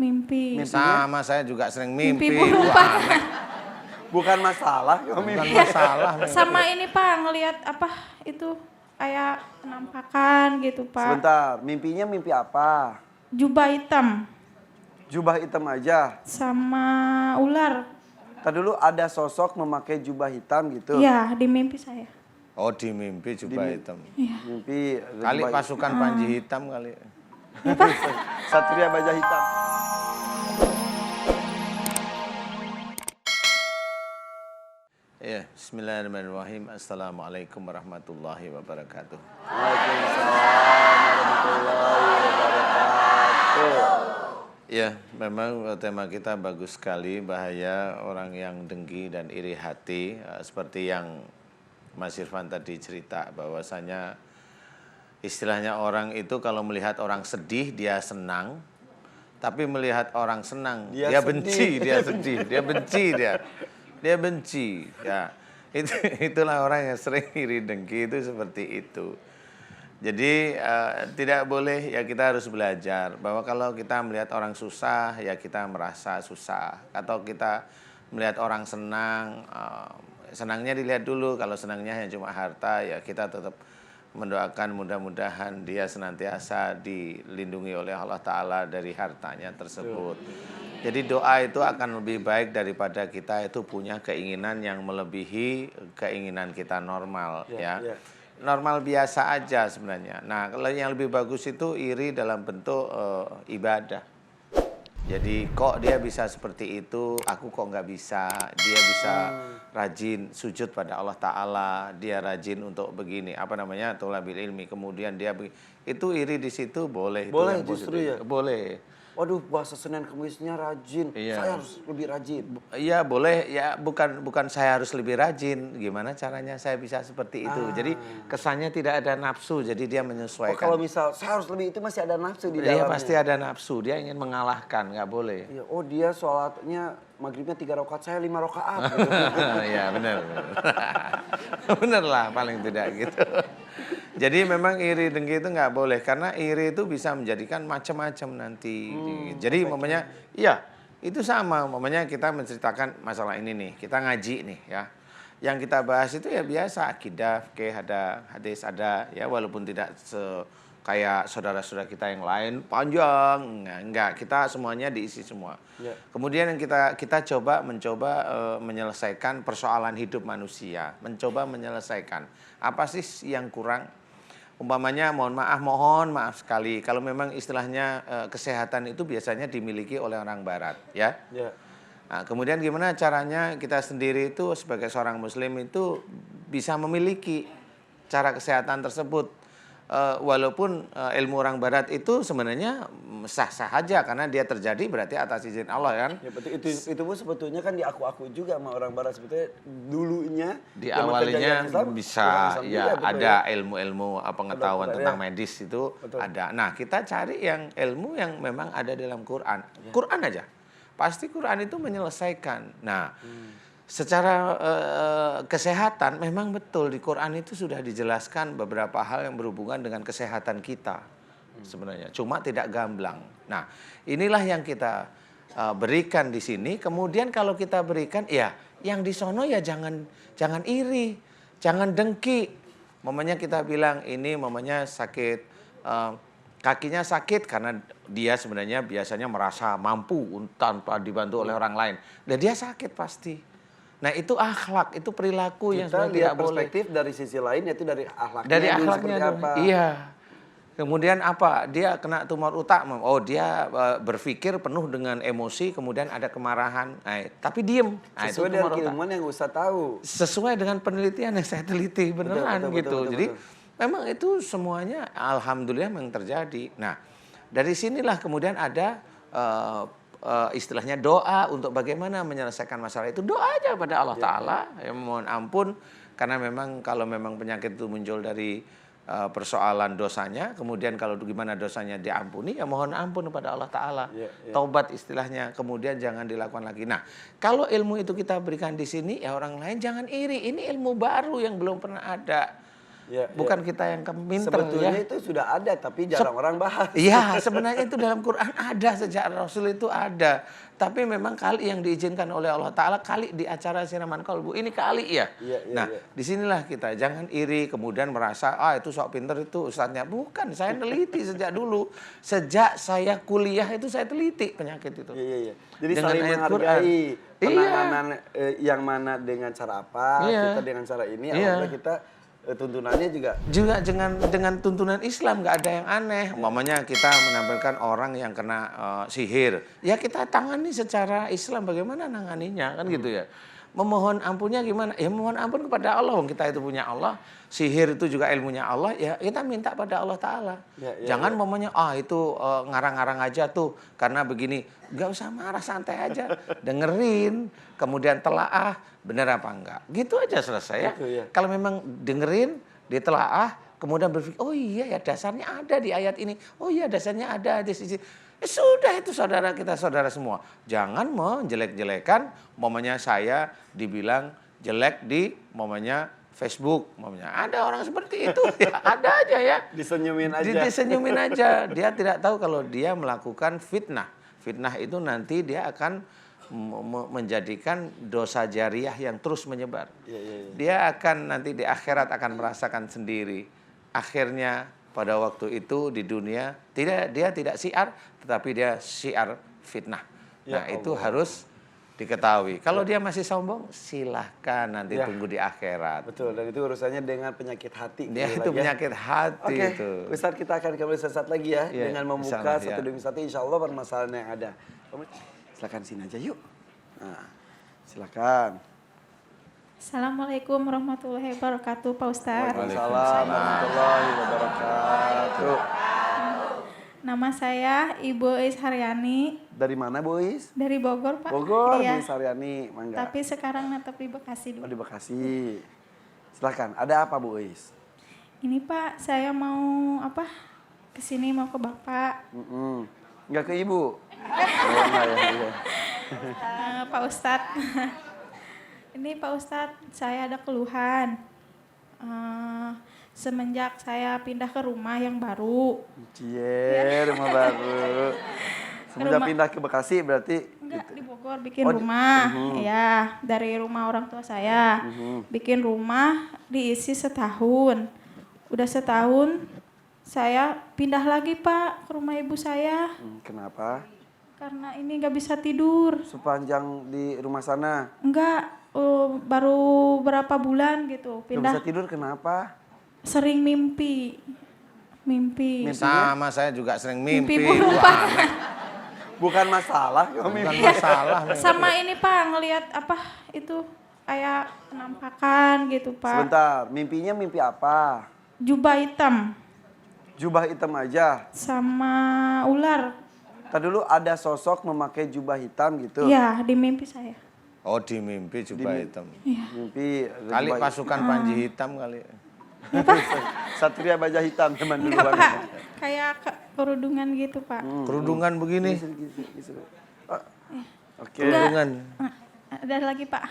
Mimpi. Sama saya juga sering mimpi. burung, Pak. Bukan masalah kalau Bukan mimpi. masalah. mimpi. Sama ini Pak, ngelihat apa itu kayak penampakan gitu Pak. Sebentar, mimpinya mimpi apa? Jubah hitam Jubah hitam aja. sama ular. Tadi dulu ada sosok memakai jubah hitam gitu. Iya, di mimpi saya. Oh di mimpi jubah hitam. Mimpi ada Kali jubah pasukan Panji Hitam kali. Satria Baja Hitam. Ya, bismillahirrahmanirrahim. Assalamualaikum warahmatullahi wabarakatuh. Waalaikumsalam warahmatullahi wabarakatuh. Ya, memang tema kita bagus sekali, bahaya orang yang dengki dan iri hati. Seperti yang Mas Irfan tadi cerita, bahwasanya istilahnya orang itu kalau melihat orang sedih, dia senang. Tapi melihat orang senang, dia benci, dia sedih, dia benci, dia benci. Ya, itulah orang yang sering iri dengki itu seperti itu. Jadi tidak boleh, ya kita harus belajar bahwa kalau kita melihat orang susah, ya kita merasa susah. Atau kita melihat orang senang, senangnya dilihat dulu. Kalau senangnya hanya cuma harta, ya kita tetap mendoakan mudah-mudahan dia senantiasa dilindungi oleh Allah Ta'ala dari hartanya tersebut. Jadi doa itu akan lebih baik daripada kita itu punya keinginan yang melebihi keinginan kita normal, ya. Normal biasa aja sebenarnya. Nah, kalau yang lebih bagus itu iri dalam bentuk ibadah. Jadi kok dia bisa seperti itu, aku kok nggak bisa. Dia bisa rajin sujud pada Allah Ta'ala, dia rajin untuk begini, apa namanya, tholabil ilmi. Kemudian dia itu iri di situ boleh. Boleh itu justru positif. ya? Boleh. Waduh, puasa Senin Kemisnya rajin. Iya. Saya harus lebih rajin. Iya boleh, ya bukan saya harus lebih rajin. Gimana caranya saya bisa seperti itu? Jadi kesannya tidak ada nafsu, jadi dia Oh, menyesuaikan. kalau misal saya harus lebih, itu masih ada nafsu di dalamnya. Iya pasti ada nafsu, dia ingin mengalahkan, nggak boleh. Iya, oh dia sholatnya maghribnya 3 rakaat, saya 5 rakaat. Iya benar. Benar lah paling tidak gitu. Jadi memang iri dengki itu nggak boleh, karena iri itu bisa menjadikan macam-macam nanti. Jadi umpamanya, iya itu sama. Umpamanya kita menceritakan masalah ini nih, kita ngaji nih ya. Yang kita bahas itu ya biasa, akidah, fikih, ada hadis, ada ya, walaupun tidak kayak saudara-saudara kita yang lain panjang, enggak, kita semuanya diisi semua. Ya. Kemudian yang kita mencoba menyelesaikan persoalan hidup manusia, mencoba menyelesaikan apa sih yang kurang. Umpamanya mohon maaf sekali kalau memang istilahnya kesehatan itu biasanya dimiliki oleh orang barat, ya. Ya. Nah, kemudian gimana caranya kita sendiri itu sebagai seorang muslim itu bisa memiliki cara kesehatan tersebut. Walaupun ilmu orang barat itu sebenarnya sah-sah aja karena dia terjadi berarti atas izin Allah kan. Ya betul, itu pun sebetulnya kan diaku-aku juga sama orang barat, sebetulnya dulunya Di zaman awalnya penjajahan Islam, bisa orang Islam ya juga, betul ada ilmu-ilmu pengetahuan Betul, tentang ya. medis itu Betul. ada. Nah, kita cari yang ilmu yang memang ada dalam Quran. Quran aja. Pasti Quran itu menyelesaikan. Nah, secara kesehatan memang betul di Quran itu sudah dijelaskan beberapa hal yang berhubungan dengan kesehatan kita sebenarnya. Cuma tidak gamblang. Nah, inilah yang kita berikan di sini. Kemudian kalau kita berikan, ya yang di sono ya jangan iri, jangan dengki. Mamanya kita bilang ini mamanya sakit, kakinya sakit karena dia sebenarnya biasanya merasa mampu tanpa dibantu oleh orang lain. Dan dia sakit pasti. Nah itu akhlak, itu perilaku yang Kita sebenarnya lihat tidak boleh. perspektif dari sisi lain, yaitu dari akhlaknya. Dari dulu akhlaknya seperti apa. Iya. Kemudian apa? Dia kena tumor otak. Oh dia berpikir penuh dengan emosi, kemudian ada kemarahan. Nah, tapi diem. Nah, Sesuai itu dengan tumor otak. keilmuan yang Ustaz tahu. Sesuai dengan penelitian yang saya teliti beneran gitu. Jadi memang itu semuanya alhamdulillah memang terjadi. Nah dari sinilah kemudian ada istilahnya doa untuk bagaimana menyelesaikan masalah itu. Doa aja pada Allah Ta'ala, ya, mohon ampun, karena memang kalau memang penyakit itu muncul dari persoalan dosanya, kemudian kalau gimana dosanya diampuni, ya mohon ampun kepada Allah Ta'ala. Taubat istilahnya, kemudian jangan dilakukan lagi. Nah, kalau ilmu itu kita berikan di sini, ya orang lain jangan iri. Ini ilmu baru yang belum pernah ada. Ya, bukan kita yang pinter Sebetulnya ya. itu sudah ada tapi jarang orang bahas. Iya, sebenarnya itu dalam Quran ada, sejak Rasul itu ada. Tapi memang kali yang diizinkan oleh Allah Ta'ala, kali di acara siraman kolbu, ini kali ya. Iya, iya, Nah, iya. disinilah kita, jangan iri, kemudian merasa, itu sok pinter itu ustadznya. Bukan, saya neliti sejak dulu. Sejak saya kuliah itu saya teliti penyakit itu. Iya, iya, iya. Jadi Dengan saling ayat menghargai Quran. penanganan yang mana dengan cara apa, Iya. kita dengan cara ini, Iya. alhamdulillah kita tuntunannya juga. Juga dengan tuntunan Islam nggak ada yang aneh. Umpamanya kita menampilkan orang yang kena sihir, ya kita tangani secara Islam bagaimana nanganinya kan gitu ya. Memohon ampunnya gimana? Ya mohon ampun kepada Allah. Wong kita itu punya Allah. Sihir itu juga ilmunya Allah. Ya kita minta pada Allah Ta'ala. Ya, ya, Jangan umpamanya itu ngarang-ngarang aja tuh karena begini. Nggak usah marah, santai aja. Dengerin, kemudian telaah, bener apa enggak. Gitu aja selesai ya. Gitu, ya. Kalau memang dengerin, ditelaah, kemudian berpikir, oh iya ya dasarnya ada di ayat ini. Oh iya dasarnya ada di sisi. Sudah itu saudara kita, saudara semua. Jangan menjelek-jelekan, momennya saya dibilang jelek di momennya Facebook. Momennya ada orang seperti itu, ya ada aja ya. Disenyumin aja. Disenyumin aja. Dia tidak tahu kalau dia melakukan fitnah. Fitnah itu nanti dia akan menjadikan dosa jariah yang terus menyebar. Iya, iya, iya. Dia akan nanti di akhirat akan merasakan sendiri. Akhirnya pada waktu itu di dunia dia tidak syiar, tetapi dia syiar fitnah. Ya Nah itu Allah. harus diketahui. Kalau dia masih sombong, silahkan nanti Ya. tunggu di akhirat. Betul, dan itu urusannya dengan penyakit hati. Dia gitu itu lagi ya. penyakit hati Oke, itu. Ustadz kita akan kembali sesaat lagi ya Iya, dengan membuka insyaallah, satu ya. demi satu insya Allah permasalahan yang ada. Silakan sini aja yuk. Nah, silakan. Assalamualaikum warahmatullahi wabarakatuh, Pak Ustadz. Waalaikumsalam warahmatullahi wabarakatuh. Nama saya Ibu Is Haryani Dari mana Bu Is? dari Bogor, Pak. Bogor, Iya. Bu Saryani, mangga. Tapi sekarang netep di Bekasi Oh, dulu. di Bekasi. Silakan, ada apa Bu Is? Ini Pak, saya mau kesini mau ke Bapak. Enggak ke Ibu? Oh, enggak ya, iya. Pak Ustadz. Ini Pak Ustadz, saya ada keluhan. Semenjak saya pindah ke rumah yang baru. Cie, rumah baru. Semenjak Rumah- pindah ke Bekasi berarti Enggak, di Bogor bikin Oh, rumah. Ya, dari rumah orang tua saya. Bikin rumah diisi setahun. Udah setahun, saya pindah lagi Pak ke rumah ibu saya. kenapa? Karena ini nggak bisa tidur. Sepanjang di rumah sana Enggak, baru berapa bulan gitu. nggak Pindah, bisa tidur kenapa? sering mimpi. Mimpi. Sama saya juga sering mimpi. Mimpi burung Wah, Pak. Bukan masalah kalau bukan mimpi. masalah. Sama ini Pak, ngelihat itu kayak penampakan gitu Pak. Sebentar, mimpinya mimpi apa? Jubah hitam Jubah hitam aja. sama ular. Tadi dulu ada sosok memakai jubah hitam gitu. Iya, di mimpi saya. Oh di mimpi jubah hitam. Mimpi ada Kali jubah pasukan Panji hitam kali. Ya Pak? Satria Baja Hitam teman dulu Enggak banget. Pak, kayak kerudungan gitu Pak. Kerudungan begini. Oh, Oke. Kerudungan. Ada lagi Pak.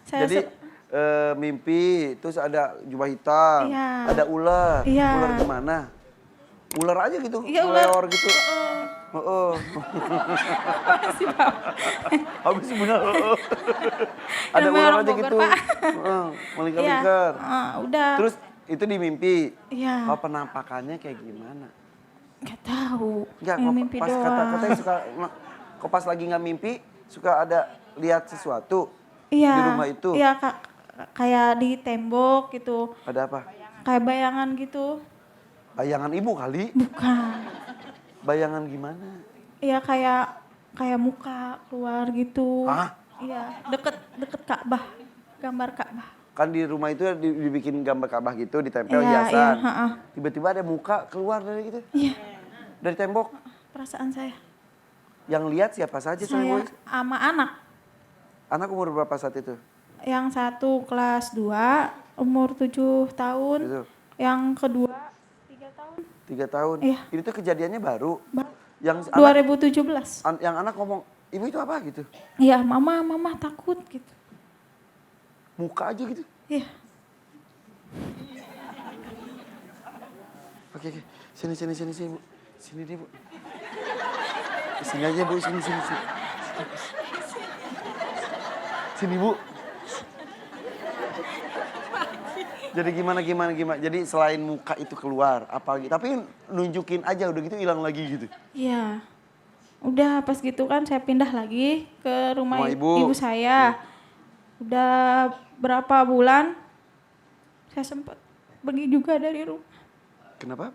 Saya Jadi mimpi terus ada jubah hitam, Iya. ada ular. Iya. Ular gimana? Ular aja gitu, Iya, ular. melewar gitu. Oh, Makasih Pak. habis benar. Ada Namanya ular orang aja Bogor, gitu. Pak. Melingkar-lingkar. Udah. Terus itu di mimpi. Iya. Oh, penampakannya kayak gimana? Nggak tahu. Enggak, Yang kok mimpi pas doang. kata-katanya suka kok pas lagi nggak mimpi suka ada lihat sesuatu Iya. di rumah itu. Iya Kak, kayak di tembok gitu. Ada apa? Kayak bayangan gitu. Bayangan ibu kali. Bukan. Bayangan gimana? Iya kayak muka keluar gitu. Hah? Iya, deket Ka'bah. Gambar Ka'bah. Kan di rumah itu dibikin gambar Ka'bah gitu, ditempel Iya, hiasan. iya, ha-ha. Tiba-tiba ada muka keluar dari gitu. Iya, Dari tembok. perasaan saya. Yang lihat siapa saja Saya saya. sama anak. Anak umur berapa saat itu? Yang satu kelas 2, umur 7 tahun. Gitu. Yang kedua 3 tahun. 3 tahun. Iya. Ini tuh kejadiannya baru. Ba- Yang anak, 2017. yang anak ngomong, "Ibu itu apa?" gitu. Iya, mama takut gitu. Muka aja gitu. Iya. Oke. Sini, Bu. Sini deh, Bu. Sini aja, Bu. Sini. Sini, Bu. Jadi gimana? Jadi selain muka itu keluar, apalagi? Tapi nunjukin aja, udah gitu hilang lagi gitu. Iya. Udah pas gitu kan saya pindah lagi ke rumah Rumah ibu. ibu saya. Udah berapa bulan saya sempat pergi juga dari rumah. Kenapa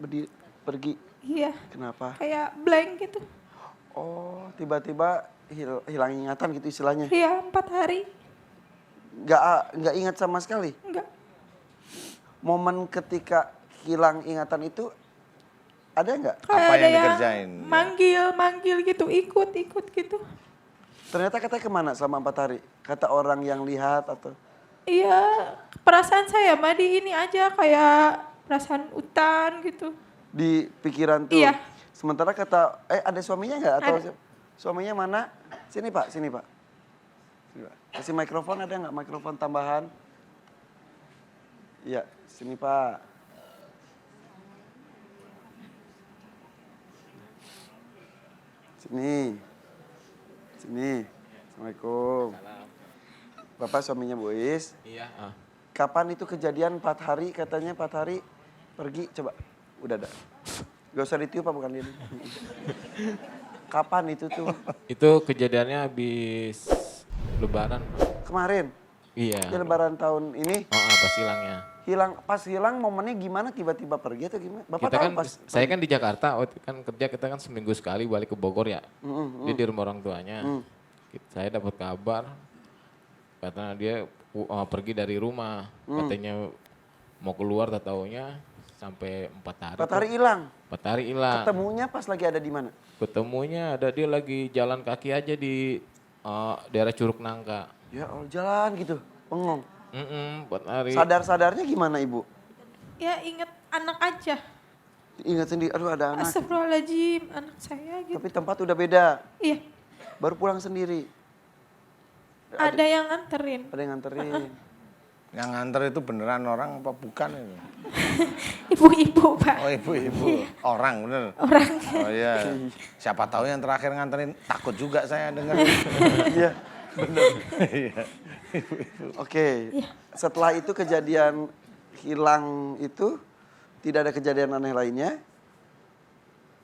pergi? Iya, Kenapa? kayak blank gitu. Oh, tiba-tiba hilang ingatan gitu istilahnya. Iya, 4 hari. Nggak ingat sama sekali. Enggak. Momen ketika hilang ingatan itu ada nggak? Kayak Apa ada yang dikerjain? manggil gitu, ikut gitu. Ternyata katanya kemana selama 4 hari? Kata orang yang lihat atau? Iya, perasaan saya mah di ini aja kayak perasaan hutan gitu. Di pikiran tuh. Iya. Sementara kata, ada suaminya nggak? Atau Ada. suaminya mana? Sini Pak. Sini, Pak. Kasih mikrofon, ada nggak mikrofon tambahan? Iya, sini Pak. Sini. Assalamualaikum. Bapak suaminya Bu Is. Iya. Kapan itu kejadian 4 hari, katanya 4 hari pergi, coba. Udah ada. Gak usah ditiup Pak, bukan ini. Kapan itu tuh? Itu kejadiannya habis Lebaran. Kemarin? Iya. Di Lebaran tahun ini? Pas hilangnya. Pas hilang momennya gimana, tiba-tiba pergi atau gimana? Bapak Kita tahu kan, pas? saya kan di Jakarta, waktu kan kerja kita kan seminggu sekali balik ke Bogor ya. Dia di rumah orang tuanya. Saya dapat kabar, katanya dia pergi dari rumah. Katanya mau keluar, tak taunya sampai 4 hari. 4 hari hilang? 4 hari hilang. Ketemunya pas lagi ada di mana? Ketemunya ada dia lagi jalan kaki aja di daerah Curug Nangka. Ya Allah, jalan gitu, bengong. 4 hari. Sadar-sadarnya gimana Ibu? Ya inget anak aja. Ingat sendiri, aduh ada anak. Astagfirullahaladzim, anak saya gitu. Tapi tempat udah beda, Iya, baru pulang sendiri. ada yang nganterin. Ada yang nganterin. Yang nganter itu beneran orang apa bukan itu? Ibu-ibu, Pak. Oh ibu-ibu, orang bener. Orang. Oh iya, siapa tahu yang terakhir nganterin, takut juga saya dengar. Iya, benar. Oke, setelah itu kejadian hilang itu, tidak ada kejadian aneh lainnya?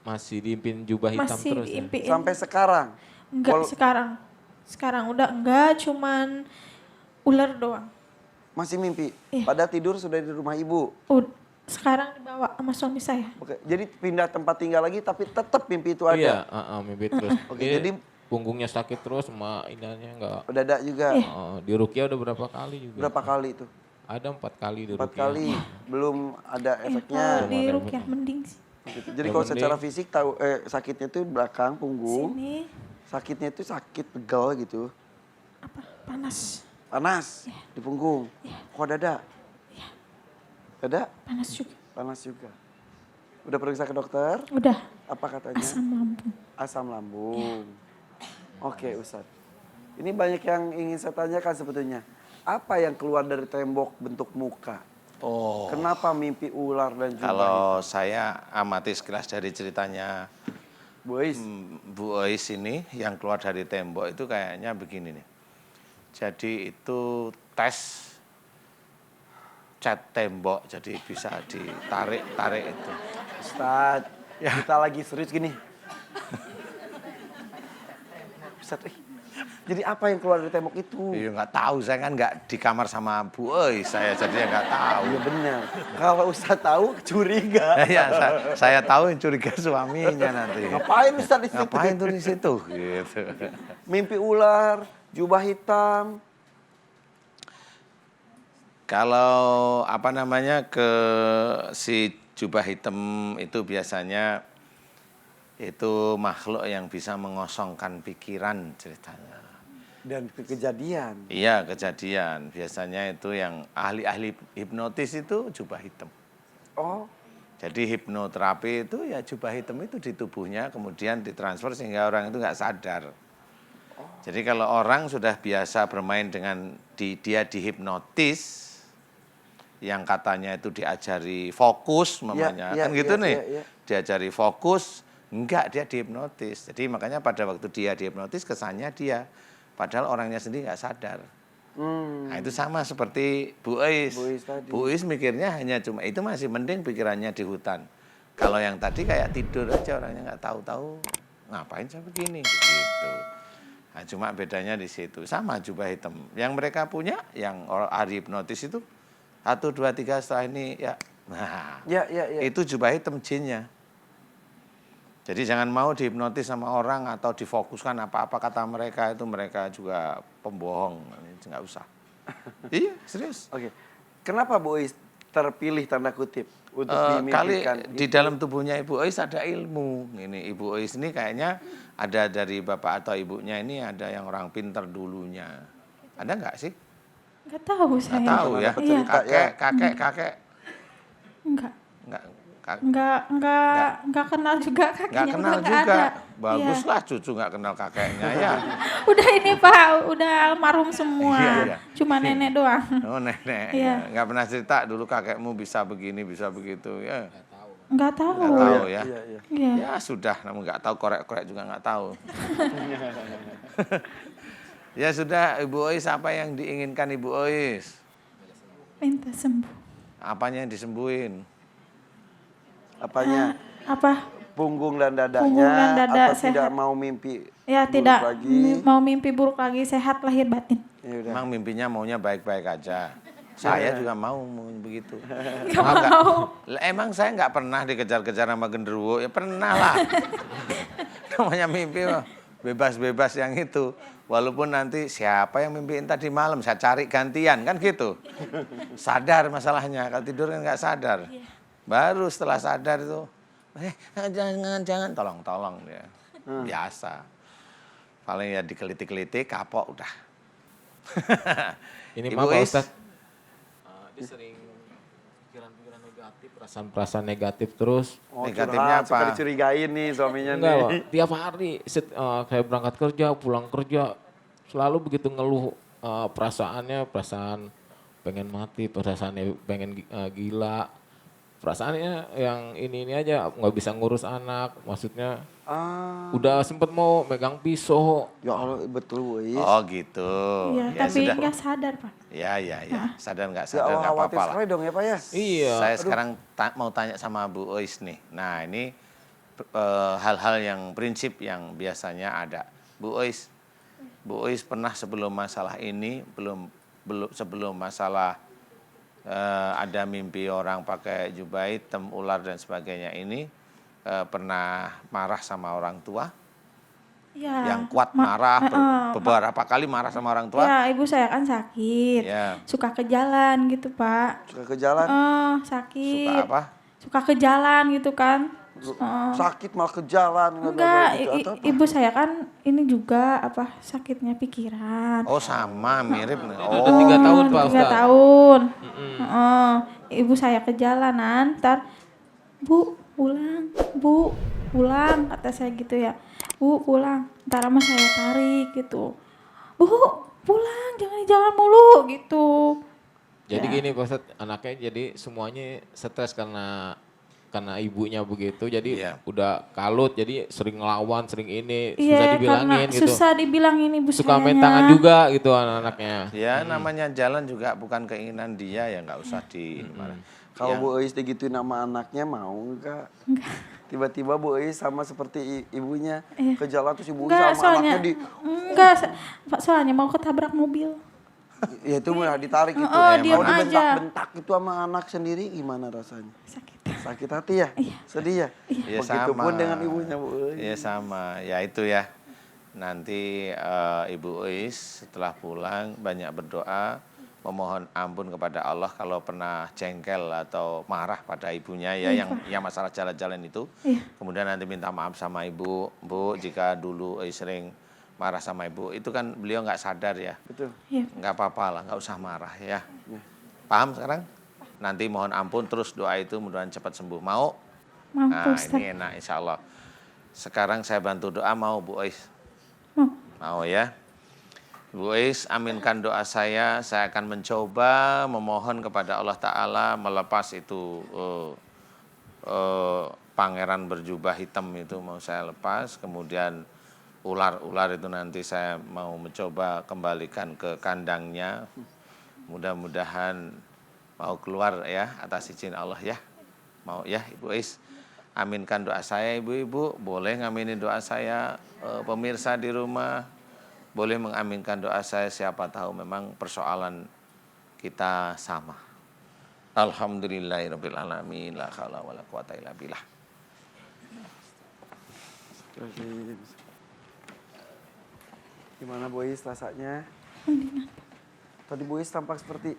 Masih diimpin jubah hitam Masih terus ya? diimpiin. Sampai sekarang? Enggak sekarang. Sekarang udah enggak, cuman ular doang. Masih mimpi? Iya. Padahal tidur sudah di rumah ibu? Sekarang dibawa sama suami saya. Oke, jadi pindah tempat tinggal lagi tapi tetap mimpi itu ada? Iya, mimpi terus. Oke, Dia jadi punggungnya sakit terus, sama inanya enggak. udah ada juga? Di Rukia udah berapa kali juga. Berapa kali itu? Ada 4 kali di 4 Rukia. kali, belum ada efeknya? Kalau di Rukyah mending sih. Gitu. Jadi kalau secara fisik tahu sakitnya itu belakang punggung, Sini sakitnya itu sakit pegal gitu, apa? Panas. panas di punggung. Kok dada? Dada? Panas juga. Panas juga. Udah periksa ke dokter? Udah. Apa katanya? Asam lambung. Asam lambung. Oke, Ustadz. Ini banyak yang ingin saya tanyakan sebetulnya. Apa yang keluar dari tembok bentuk muka? Oh, Kenapa mimpi ular dan jubah kalau saya amati sekilas dari ceritanya Bu Ois? Bu Ois ini yang keluar dari tembok itu kayaknya begini nih. Jadi itu tes cat tembok, jadi bisa ditarik itu. Ustadz, kita lagi serius gini. Ustadz, jadi apa yang keluar dari tembok itu? Iya nggak tahu, saya kan nggak di kamar sama Bu Ois, saya jadinya nggak tahu. Iya benar. Kalau Ustadz tahu, curiga. Ya, saya tahu yang curiga suaminya nanti. Ngapain Ustadz di situ? Ngapain tuh di situ? Gitu. Mimpi ular, jubah hitam. Kalau apa namanya ke si jubah hitam itu biasanya itu makhluk yang bisa mengosongkan pikiran ceritanya. Dan kejadian. Iya kejadian. Biasanya itu yang ahli-ahli hipnotis itu jubah hitam. Oh, Jadi hipnoterapi itu ya jubah hitam itu di tubuhnya kemudian ditransfer sehingga orang itu nggak sadar. Jadi kalau orang sudah biasa bermain dengan dia dihipnotis, yang katanya itu diajari fokus mamanya kan gitu nih. Diajari fokus, enggak, dia dihipnotis. Jadi makanya pada waktu dia dihipnotis kesannya dia, padahal orangnya sendiri nggak sadar. Nah itu sama seperti Bu Ois. Bu Ois mikirnya hanya cuma itu, masih mending pikirannya di hutan. Kalau yang tadi kayak tidur aja, orangnya nggak tahu-tahu ngapain saya begini gitu. Nah cuma bedanya di situ. Sama jubah hitam. Yang mereka punya, yang ahli hipnotis itu 1, 2, 3 setelah ini ya. Nah itu jubah hitam jinnya. Jadi jangan mau dihipnotis sama orang atau difokuskan apa-apa kata mereka, itu mereka juga pembohong, nggak usah. Iya, serius. Oke. Kenapa Bu Ois terpilih tanda kutip untuk Kali dimimpikan di dalam tubuhnya Ibu Ois ada ilmu. Ini Ibu Ois ini kayaknya ada dari bapak atau ibunya ini ada yang orang pintar dulunya. Ada nggak sih? Nggak tahu saya. Nggak tahu ya. Iya. Kakek. Enggak. Nggak Enggak kenal juga kakinya. nggak kenal nggak juga. ada. Baguslah cucu nggak kenal kakeknya ya. Udah ini Pak, udah almarhum semua. Iya. Cuma nenek doang. Oh nenek, Iya. ya. Nggak pernah cerita dulu kakekmu bisa begini, bisa begitu, ya. Nggak tahu. Nggak tahu ya. Iya. Ya sudah, namun nggak tahu, korek-korek juga nggak tahu. Ya sudah, Ibu Ois, apa yang diinginkan Ibu Ois? Minta sembuh. Apanya yang disembuhin? apanya? Apa? Punggung dan dadanya Punggung dan dada atau tidak sehat. mau mimpi Ya buruk tidak lagi? mau mimpi buruk lagi, sehat lahir batin. Ya udah. Emang mimpinya maunya baik-baik aja. Saya juga mau begitu. Nggak mau. Lah, emang saya nggak pernah dikejar-kejar sama genderuwo? Ya pernah lah. Namanya mimpi mah bebas-bebas yang itu. Walaupun nanti siapa yang mimpiin tadi malam, saya cari gantian, kan gitu. Sadar masalahnya, kalau tidur kan nggak sadar. Baru setelah sadar itu, jangan, tolong dia. Biasa. Paling ya dikelitik-kelitik, kapok udah. Ini Ibu Pak Ois. Ustadz, dia sering pikiran-pikiran negatif, perasaan-perasaan negatif terus. Oh, Negatifnya curhat, suka apa? dicurigain nih suaminya Enggak, Pak. nih. Tiap hari kayak berangkat kerja, pulang kerja, selalu begitu ngeluh perasaan pengen mati, perasaannya pengen gila. Perasaannya yang ini aja, nggak bisa ngurus anak, maksudnya udah sempet mau megang pisau. Ya Allah, betul Ois. Oh gitu. Iya, Ya tapi sudah. nggak sadar Pak. Ya. Sadar nggak Ya sadar Allah, nggak khawatir apa-apa lah. sekali dong ya Pak ya. Iya. Saya sekarang mau tanya sama Bu Ois nih. Nah ini hal-hal yang prinsip yang biasanya ada. Bu Ois pernah sebelum masalah ini, sebelum masalah ada mimpi orang pakai jubah hitam, ular dan sebagainya ini, pernah marah sama orang tua? Iya. Yang kuat marah, beberapa kali marah sama orang tua? Ya, ibu saya kan sakit. Ya. Suka ke jalan gitu, Pak. Suka ke jalan, Sakit. Suka apa? Suka ke jalan gitu kan. sakit malah ke jalan. Enggak, gitu, atau apa? ibu saya kan ini juga sakitnya pikiran. Oh sama, mirip. Udah 3 tahun Pak 3 Ustadz. tahun. Ibu saya ke jalanan, ntar Bu pulang, kata saya gitu ya. Bu pulang, ntar sama saya tarik gitu. Bu pulang, jangan di jalan mulu gitu. Jadi gini Pak Ustadz, anaknya jadi semuanya stres karena ibunya begitu, jadi Iya. udah kalut, jadi sering ngelawan, sering ini, susah Iya, dibilangin karena gitu. susah dibilangin ibu Suka main sayanya. tangan juga gitu anak-anaknya. Ya namanya jalan juga bukan keinginan dia, ya nggak usah di mana. Kalau Bu Ois digituin sama anaknya mau enggak? Tiba-tiba Bu Ois sama seperti ibunya ke jalan terus ibu Ois Enggak, sama anaknya soalnya mau ketabrak mobil. ya itu malah ditarik gitu. diem Kalau aja. dibentak-bentak itu sama anak sendiri gimana rasanya? Sakit. Sakit hati ya? Sedih ya? Ya Begitupun sama. dengan ibunya Bu Ois. Ya sama, ya itu ya. Nanti Ibu Ois setelah pulang banyak berdoa, memohon ampun kepada Allah kalau pernah jengkel atau marah pada ibunya ya, yang masalah jalan-jalan itu. Iya. Kemudian nanti minta maaf sama ibu, Bu, jika dulu Ois sering marah sama ibu, itu kan beliau nggak sadar ya. Betul. Iya. Nggak apa-apa lah, nggak usah marah ya. Paham sekarang? Nanti mohon ampun terus doa itu mudah-mudahan cepat sembuh. Mau? Mau Nah Ustaz. ini enak insya Allah. Sekarang saya bantu doa, mau Bu Ois? Mau. Mau ya? Bu Is, aminkan doa saya akan mencoba memohon kepada Allah Ta'ala melepas itu pangeran berjubah hitam itu mau saya lepas, kemudian ular-ular itu nanti saya mau mencoba kembalikan ke kandangnya, mudah-mudahan mau keluar ya atas izin Allah ya, mau ya Ibu Is. Aminkan doa saya ibu-ibu, boleh ngaminin doa saya, pemirsa di rumah, boleh mengaminkan doa saya, siapa tahu memang persoalan kita sama. Alhamdulillahirabbil alamin, la haula wala quwata illa billah. Gimana Bu Is rasanya? Tadi Bu Is tampak seperti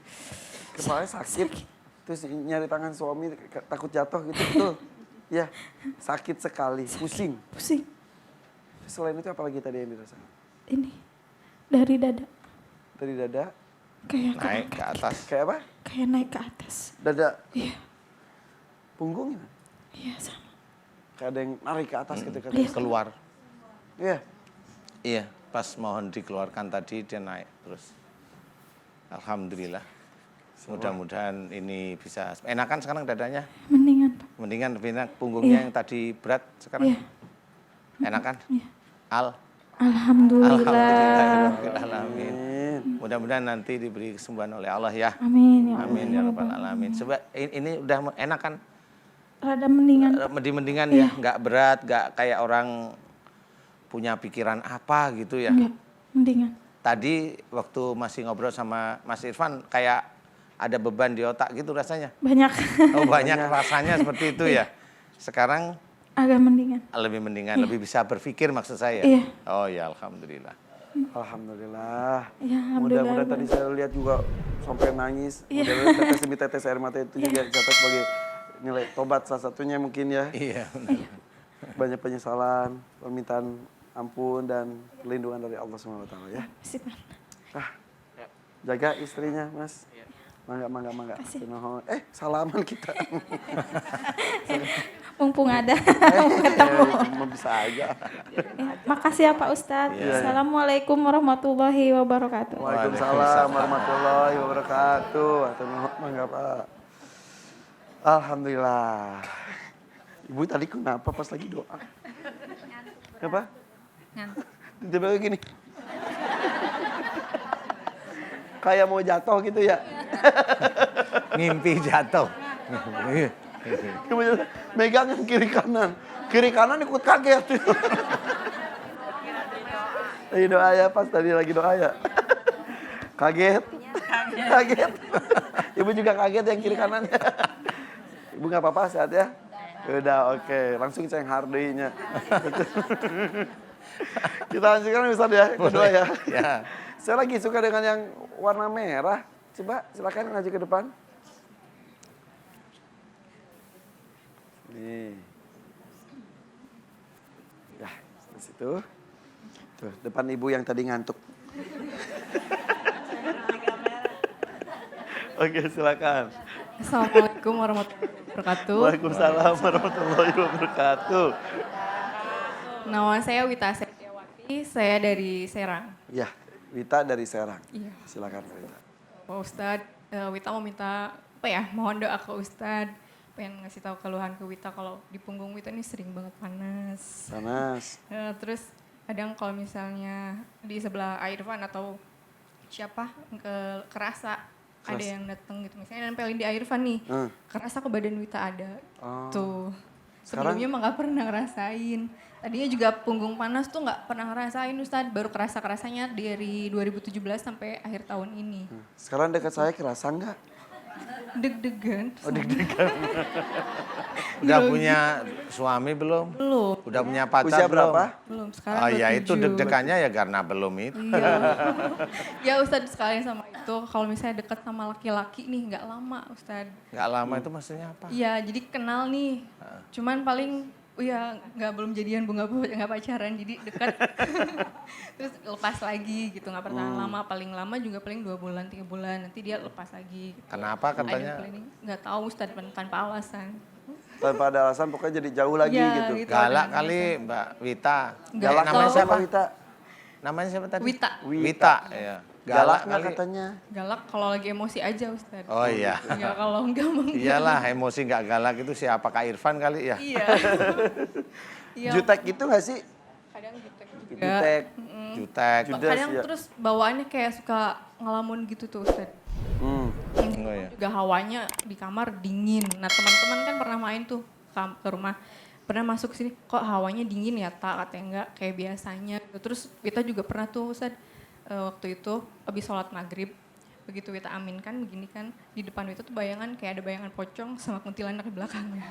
kepalanya sakit. Terus nyari tangan suami takut jatuh gitu, betul? Ya, sakit sekali, pusing. Pusing. Selain itu apalagi tadi yang dirasakan? Ini dari dada Dari dada, kayak Naik ke atas. kayak apa? kayak naik ke atas. Dada, Iya, punggung gimana? iya sama. Kayak ada yang narik ke atas gitu kan? Keluar. Iya. Iya, pas mohon dikeluarkan tadi dia naik terus. Alhamdulillah. Mudah-mudahan ini bisa enakan sekarang dadanya. Mendingan Pak. Mendingan lebih enak punggungnya yang tadi berat sekarang. Iya. Enakan? Iya. Alhamdulillah. Alhamdulillahirobbilalamin. Amin. Mudah-mudahan nanti diberi kesembuhan oleh Allah ya. Amin ya Allah. Amin ya rabbal alamin. Coba ini udah enakan, Rada mendingan. mendingan ya, nggak berat, nggak kayak orang punya pikiran apa gitu ya. Enggak, mendingan. Tadi waktu masih ngobrol sama Mas Irfan kayak ada beban di otak gitu rasanya. Banyak. Oh banyak rasanya seperti itu ya. Sekarang Agak mendingan. lebih mendingan, lebih bisa berpikir maksud saya. Iya. Oh ya alhamdulillah. Alhamdulillah. Ya, alhamdulillah. Mudah-mudahan tadi saya lihat juga sampai nangis. Mudah-mudahan tetes demi tetes air mata itu juga dicatat sebagai nilai tobat salah satunya mungkin ya. Iya. Banyak penyesalan, permintaan ampun dan perlindungan dari Allah SWT ya. Sip, Pak. Jaga istrinya, Mas. Mangga. Kasih. Salaman kita. Mumpung ada. Mau bisa aja. Ya, makasih ya Pak Ustadz. Assalamualaikum warahmatullahi wabarakatuh. Waalaikumsalam warahmatullahi wabarakatuh. Mangga Pak. Alhamdulillah. Ibu tadi kenapa pas lagi doa? Kenapa? Tiba-tiba gini. Kayak mau jatuh gitu ya. Ngimpi jatuh. Kemudian megangan kiri kanan. Kiri kanan ikut kaget. Lagi doa ya, pas tadi lagi doa ya. Kaget. Ibu juga kaget yang kiri kanannya. Ibu nggak apa-apa, sehat ya? Udah oke, langsung ceng hardinya. Kita lanjutkan Ustaz ya, kedua ya. Ya. Saya lagi suka dengan yang warna merah. Coba silakan maju ke depan. Nih. Ya, di situ. Tuh, depan ibu yang tadi ngantuk. Oke, silakan. Assalamualaikum warahmatullahi wabarakatuh. Waalaikumsalam warahmatullahi wabarakatuh. Nama saya Wita Setiawati, saya dari Serang. Ya, Wita dari Serang. Iya. Silakan Wita. Pak Ustadz, Wita mau minta apa ya? Mohon doa ke Ustadz. Pengen ngasih tahu keluhan ke Wita kalau di punggung Wita ini sering banget panas. Panas. Terus kadang kalau misalnya di sebelah Irfan atau siapa kerasa ada yang datang gitu, misalnya nempelin di Irfan nih, kerasa ke badan Wita ada. Tuh. Sekarang? Sebelumnya mah nggak pernah ngerasain. Tadinya juga punggung panas tuh nggak pernah ngerasain Ustadz, baru kerasanya dari 2017 sampai akhir tahun ini. Sekarang dekat saya kerasa enggak? Deg-degan. Oh, deg-degan. Udah punya suami belum? Belum. Udah punya pacar Usia belum? berapa? Belum, sekarang Oh ya 27. itu deg-degannya ya karena belum itu. Iya. Ya Ustadz sekalian sama itu, kalau misalnya deket sama laki-laki nih nggak lama Ustadz. Nggak lama itu maksudnya apa? Iya, jadi kenal nih. Cuman paling ya belum jadian, nggak pacaran, jadi dekat. Terus lepas lagi gitu, nggak pernah lama, paling lama juga paling 2 bulan 3 bulan, nanti dia lepas lagi. Gitu. Kenapa katanya? Nggak tahu Ustadz, tanpa alasan. Tanpa ada alasan pokoknya jadi jauh lagi Ya, gitu. gitu. Galak kali Mbak Wita. Nggak Galak Namanya tahu siapa? Wita. Namanya siapa tadi? Wita. Wita, ya. Galak nggak kali. katanya? Galak kalau lagi emosi aja Ustadz. Oh iya. Ya kalau enggak mah enggak. Iyalah, emosi nggak galak itu siapa? Kak Irfan kali ya? Iya. Iya. Jutek itu nggak sih? Kadang jutek juga. Jutek. Jutek. Judes, Kadang ya. terus bawaannya kayak suka ngelamun gitu tuh Ustadz. Hmm. Oh iya. Juga hawanya di kamar dingin. Nah teman-teman kan pernah main tuh ke rumah. Pernah masuk ke sini, kok hawanya dingin ya tak? Katanya enggak, kayak biasanya. Terus Wita juga pernah tuh Ustadz, waktu itu habis sholat maghrib. Begitu Wita aminkan begini kan, di depan Wita tuh bayangan kayak ada bayangan pocong sama kuntilanak di belakangnya.